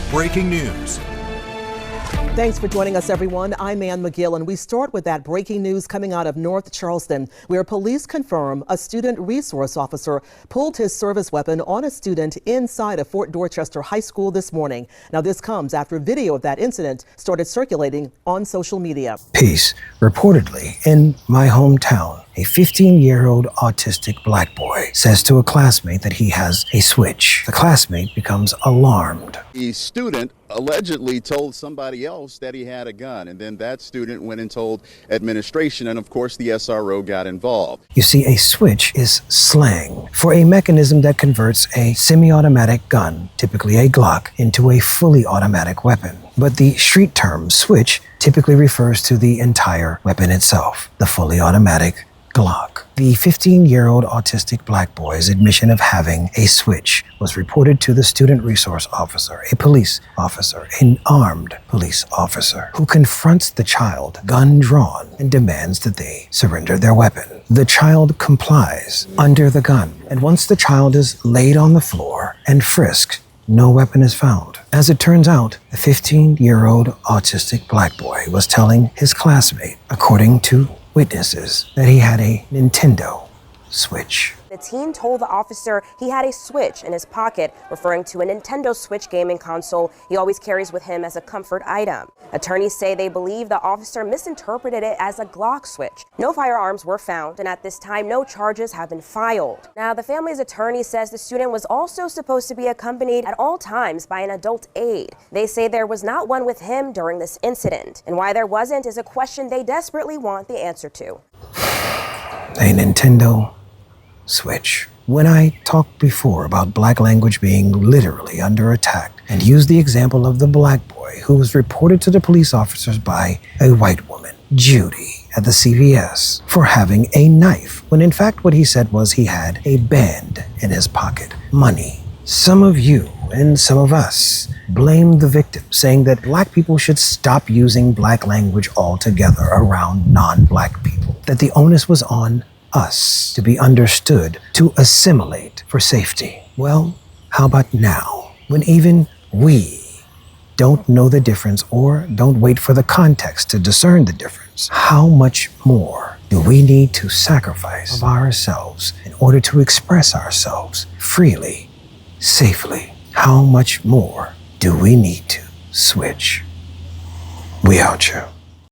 breaking news. Thanks for joining us, everyone. I'm Ann McGill, and we start with that breaking news coming out of North Charleston, where police confirm a student resource officer pulled his service weapon on a student inside of Fort Dorchester High School this morning. Now, this comes after video of that incident started circulating on social media. Peace. Reportedly, in my hometown, a 15-year-old autistic black boy says to a classmate that he has a switch. The classmate becomes alarmed. A student allegedly told somebody else that he had a gun, and then that student went and told administration, and of course the SRO got involved. You see, a switch is slang for a mechanism that converts a semi-automatic gun, typically a Glock, into a fully automatic weapon. But the street term switch typically refers to the entire weapon itself, the fully automatic Glock. The 15-year-old autistic black boy's admission of having a switch was reported to the student resource officer, a police officer, an armed police officer, who confronts the child, gun drawn, and demands that they surrender their weapon. The child complies under the gun, and once the child is laid on the floor and frisked, no weapon is found. As it turns out, the 15-year-old autistic black boy was telling his classmate, according to witnesses, that he had a Nintendo Switch. The teen told the officer he had a Switch in his pocket, referring to a Nintendo Switch gaming console he always carries with him as a comfort item. Attorneys say they believe the officer misinterpreted it as a Glock switch. No firearms were found, and at this time, no charges have been filed. Now, the family's attorney says the student was also supposed to be accompanied at all times by an adult aide. They say there was not one with him during this incident, and why there wasn't is a question they desperately want the answer to. A Nintendo Switch. When I talked before about black language being literally under attack and used the example of the black boy who was reported to the police officers by a white woman, Judy, at the CVS, for having a knife, when in fact what he said was he had a band in his pocket, money. Some of you and some of us blame the victim, saying that black people should stop using black language altogether around non-black people, that the onus was on us to be understood, to assimilate for safety. Well, how about now, when even we don't know the difference or don't wait for the context to discern the difference? How much more do we need to sacrifice of ourselves in order to express ourselves freely, safely? How much more do we need to switch? We out here.